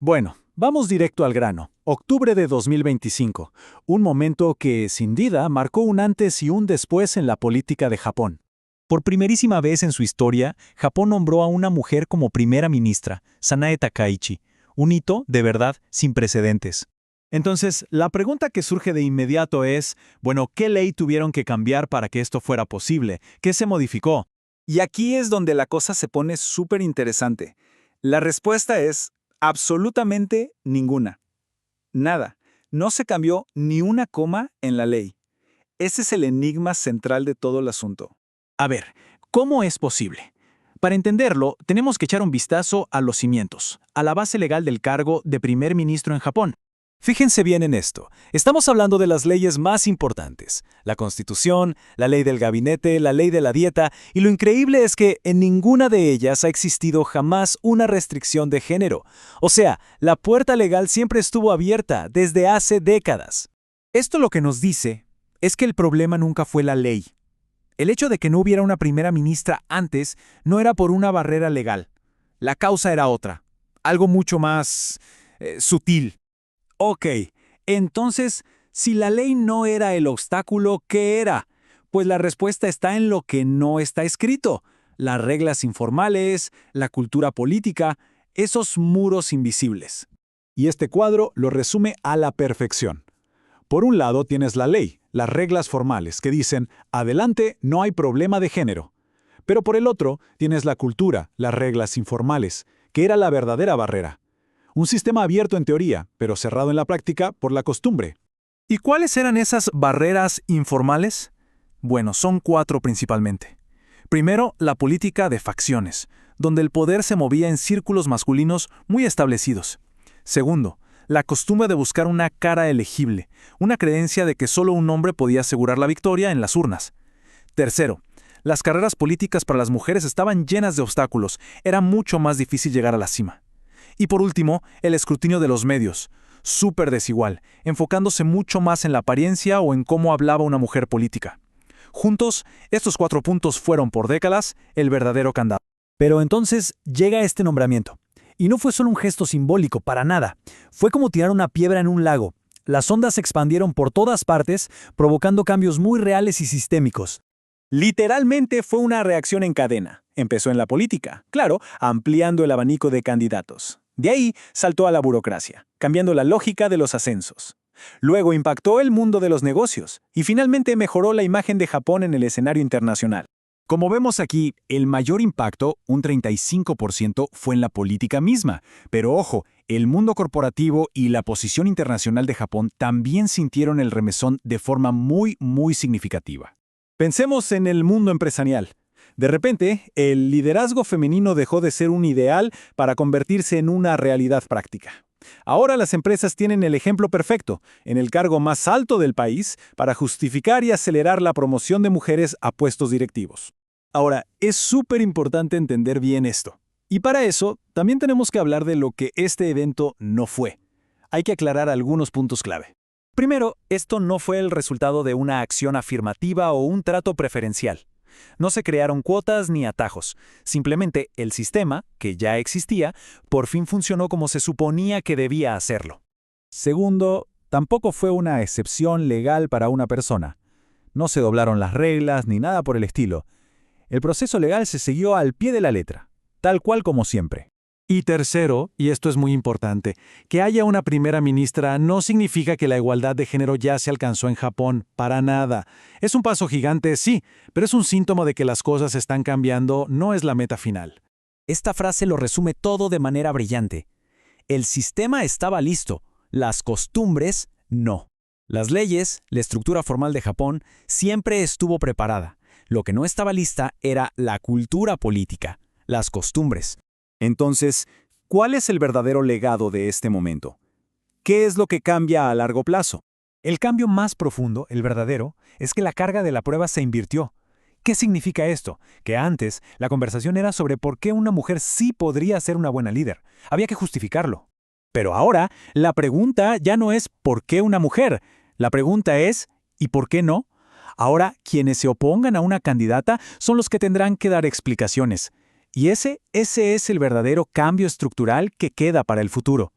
Bueno, vamos directo al grano. Octubre de 2025, un momento que, sin duda, marcó un antes y un después en la política de Japón. Por primerísima vez en su historia, Japón nombró a una mujer como primera ministra, Sanae Takaichi, un hito, de verdad, sin precedentes. Entonces, la pregunta que surge de inmediato es, bueno, ¿qué ley tuvieron que cambiar para que esto fuera posible? ¿Qué se modificó? Y aquí es donde la cosa se pone súper interesante. La respuesta es absolutamente ninguna. Nada. No se cambió ni una coma en la ley. Ese es el enigma central de todo el asunto. A ver, ¿cómo es posible? Para entenderlo, tenemos que echar un vistazo a los cimientos, a la base legal del cargo de primer ministro en Japón. Fíjense bien en esto. Estamos hablando de las leyes más importantes. La Constitución, la ley del gabinete, la ley de la dieta, y lo increíble es que en ninguna de ellas ha existido jamás una restricción de género. O sea, la puerta legal siempre estuvo abierta desde hace décadas. Esto lo que nos dice es que el problema nunca fue la ley. El hecho de que no hubiera una primera ministra antes no era por una barrera legal. La causa era otra, algo mucho más sutil. Ok, entonces, si la ley no era el obstáculo, ¿qué era? Pues la respuesta está en lo que no está escrito. Las reglas informales, la cultura política, esos muros invisibles. Y este cuadro lo resume a la perfección. Por un lado tienes la ley, las reglas formales, que dicen, adelante, no hay problema de género. Pero por el otro tienes la cultura, las reglas informales, que era la verdadera barrera. Un sistema abierto en teoría, pero cerrado en la práctica por la costumbre. ¿Y cuáles eran esas barreras informales? Bueno, son 4 principalmente. Primero, la política de facciones, donde el poder se movía en círculos masculinos muy establecidos. Segundo, la costumbre de buscar una cara elegible, una creencia de que solo un hombre podía asegurar la victoria en las urnas. Tercero, las carreras políticas para las mujeres estaban llenas de obstáculos, era mucho más difícil llegar a la cima. Y por último, el escrutinio de los medios, súper desigual, enfocándose mucho más en la apariencia o en cómo hablaba una mujer política. Juntos, estos 4 puntos fueron por décadas el verdadero candado. Pero entonces llega este nombramiento. Y no fue solo un gesto simbólico, para nada. Fue como tirar una piedra en un lago. Las ondas se expandieron por todas partes, provocando cambios muy reales y sistémicos. Literalmente fue una reacción en cadena. Empezó en la política, claro, ampliando el abanico de candidatos. De ahí saltó a la burocracia, cambiando la lógica de los ascensos. Luego impactó el mundo de los negocios y finalmente mejoró la imagen de Japón en el escenario internacional. Como vemos aquí, el mayor impacto, un 35%, fue en la política misma. Pero ojo, el mundo corporativo y la posición internacional de Japón también sintieron el remesón de forma muy significativa. Pensemos en el mundo empresarial. De repente, el liderazgo femenino dejó de ser un ideal para convertirse en una realidad práctica. Ahora las empresas tienen el ejemplo perfecto, en el cargo más alto del país, para justificar y acelerar la promoción de mujeres a puestos directivos. Ahora, es súper importante entender bien esto. Y para eso, también tenemos que hablar de lo que este evento no fue. Hay que aclarar algunos puntos clave. Primero, esto no fue el resultado de una acción afirmativa o un trato preferencial. No se crearon cuotas ni atajos. Simplemente el sistema, que ya existía, por fin funcionó como se suponía que debía hacerlo. Segundo, tampoco fue una excepción legal para una persona. No se doblaron las reglas ni nada por el estilo. El proceso legal se siguió al pie de la letra, tal cual como siempre. Y tercero, y esto es muy importante, que haya una primera ministra no significa que la igualdad de género ya se alcanzó en Japón, para nada. Es un paso gigante, sí, pero es un síntoma de que las cosas están cambiando, no es la meta final. Esta frase lo resume todo de manera brillante. El sistema estaba listo, las costumbres no. Las leyes, la estructura formal de Japón, siempre estuvo preparada. Lo que no estaba lista era la cultura política, las costumbres. Entonces, ¿cuál es el verdadero legado de este momento? ¿Qué es lo que cambia a largo plazo? El cambio más profundo, el verdadero, es que la carga de la prueba se invirtió. ¿Qué significa esto? Que antes la conversación era sobre por qué una mujer sí podría ser una buena líder. Había que justificarlo. Pero ahora, la pregunta ya no es ¿por qué una mujer? La pregunta es ¿y por qué no? Ahora, quienes se opongan a una candidata son los que tendrán que dar explicaciones. Y ese es el verdadero cambio estructural que queda para el futuro.